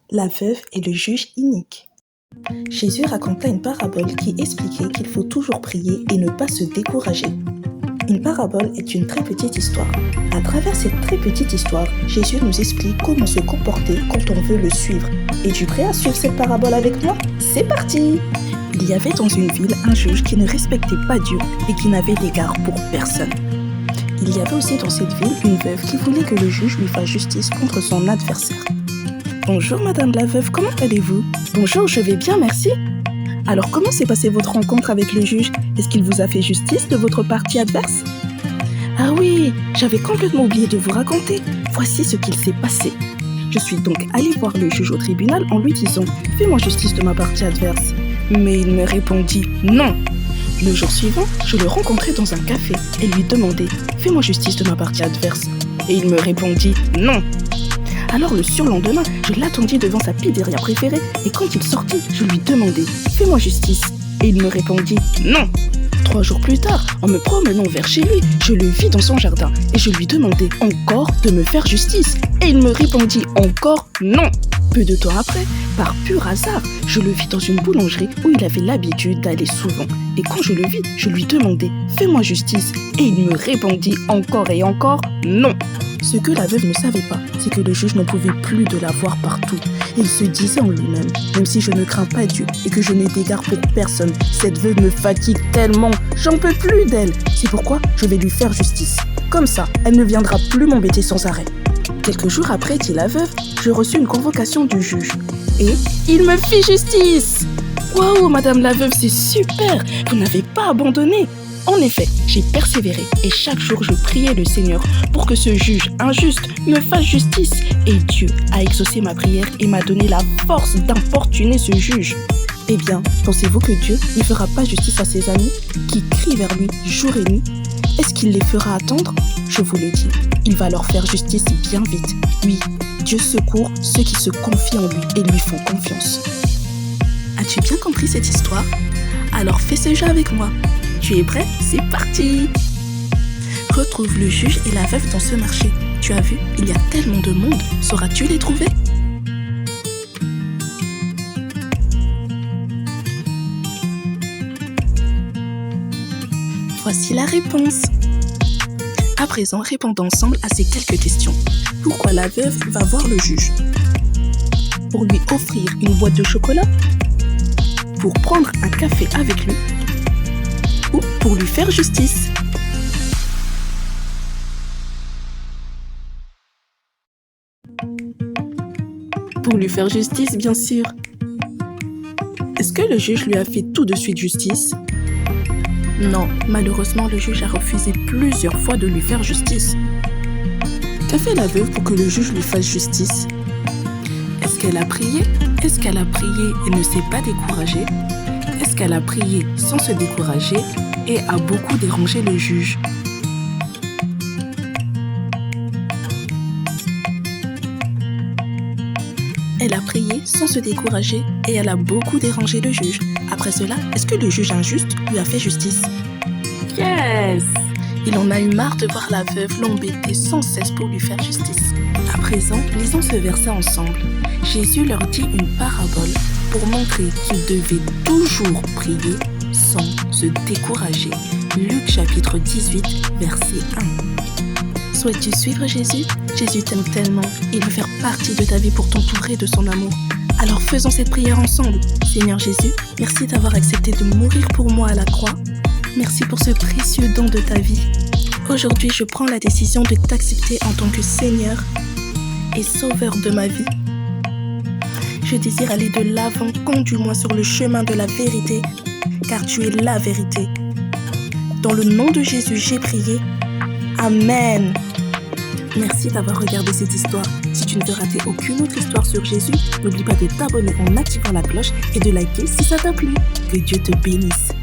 La veuve et le juge inique. Jésus raconta une parabole qui expliquait qu'il faut toujours prier et ne pas se décourager. Une parabole est une très petite histoire. À travers cette très petite histoire, Jésus nous explique comment se comporter quand on veut le suivre. Es-tu prêt à suivre cette parabole avec moi? C'est parti! Il y avait dans une ville un juge qui ne respectait pas Dieu et qui n'avait d'égard pour personne. Il y avait aussi dans cette ville une veuve qui voulait que le juge lui fasse justice contre son adversaire. Bonjour madame la veuve, comment allez-vous? Bonjour, je vais bien, merci. Alors comment s'est passée votre rencontre avec le juge? Est-ce qu'il vous a fait justice de votre partie adverse? Ah oui, j'avais complètement oublié de vous raconter. Voici ce qu'il s'est passé. Je suis donc allée voir le juge au tribunal en lui disant « Fais-moi justice de ma partie adverse ». Mais il me répondit « Non ». Le jour suivant, je le rencontrai dans un café et lui demandai « Fais-moi justice de ma partie adverse ». Et il me répondit « Non ». Alors le surlendemain, je l'attendis devant sa pizzeria préférée et quand il sortit, je lui demandai « Fais-moi justice ». Et il me répondit « Non ». 3 jours plus tard, en me promenant vers chez lui, je le vis dans son jardin et je lui demandai encore de me faire justice. Et il me répondit encore non. Peu de temps après, par pur hasard, je le vis dans une boulangerie où il avait l'habitude d'aller souvent. Et quand je le vis, je lui demandai « Fais-moi justice ». Et il me répondit encore et encore non. Ce que la veuve ne savait pas, c'est que le juge n'en pouvait plus de la voir partout. Il se disait en lui-même, même si je ne crains pas Dieu et que je n'ai d'égard pour personne, cette veuve me fatigue tellement, j'en peux plus d'elle. C'est pourquoi je vais lui faire justice. Comme ça, elle ne viendra plus m'embêter sans arrêt. Quelques jours après, dit la veuve, je reçus une convocation du juge. Et il me fit justice. Waouh, madame la veuve, c'est super, vous n'avez pas abandonné. En effet, j'ai persévéré et chaque jour je priais le Seigneur pour que ce juge injuste me fasse justice. Et Dieu a exaucé ma prière et m'a donné la force d'importuner ce juge. Eh bien, pensez-vous que Dieu ne fera pas justice à ses amis qui crient vers lui jour et nuit? Est-ce qu'il les fera attendre? Je vous le dis, il va leur faire justice bien vite. Oui, Dieu secourt ceux qui se confient en lui et lui font confiance. As-tu bien compris cette histoire? Alors fais ce jeu avec moi. Tu es prêt? C'est parti! Retrouve le juge et la veuve dans ce marché. Tu as vu, il y a tellement de monde. Sauras-tu les trouver? Voici la réponse. À présent, répondons ensemble à ces quelques questions. Pourquoi la veuve va voir le juge? Pour lui offrir une boîte de chocolat? Pour prendre un café avec lui? Ou pour lui faire justice? Pour lui faire justice, bien sûr. Est-ce que le juge lui a fait tout de suite justice? Non, malheureusement, le juge a refusé plusieurs fois de lui faire justice. Qu'a fait la veuve pour que le juge lui fasse justice? Est-ce qu'elle a prié? Est-ce qu'elle a prié et ne s'est pas découragée? Est-ce qu'elle a prié sans se décourager et a beaucoup dérangé le juge? Elle a prié sans se décourager et elle a beaucoup dérangé le juge. Après cela, est-ce que le juge injuste lui a fait justice? Yes! Il en a eu marre de voir la veuve l'embêter sans cesse pour lui faire justice. À présent, lisons ce verset ensemble. Jésus leur dit une parabole pour montrer qu'ils devaient toujours prier sans se décourager. Luc chapitre 18, verset 1. Souhaites-tu suivre Jésus? Jésus t'aime tellement, il veut faire partie de ta vie pour t'entourer de son amour. Alors faisons cette prière ensemble. Seigneur Jésus, merci d'avoir accepté de mourir pour moi à la croix. Merci pour ce précieux don de ta vie. Aujourd'hui, je prends la décision de t'accepter en tant que Seigneur et Sauveur de ma vie. Je désire aller de l'avant, conduis-moi sur le chemin de la vérité, car tu es la vérité. Dans le nom de Jésus, j'ai prié. Amen. Merci d'avoir regardé cette histoire. Si tu ne veux rater aucune autre histoire sur Jésus, n'oublie pas de t'abonner en activant la cloche et de liker si ça t'a plu. Que Dieu te bénisse.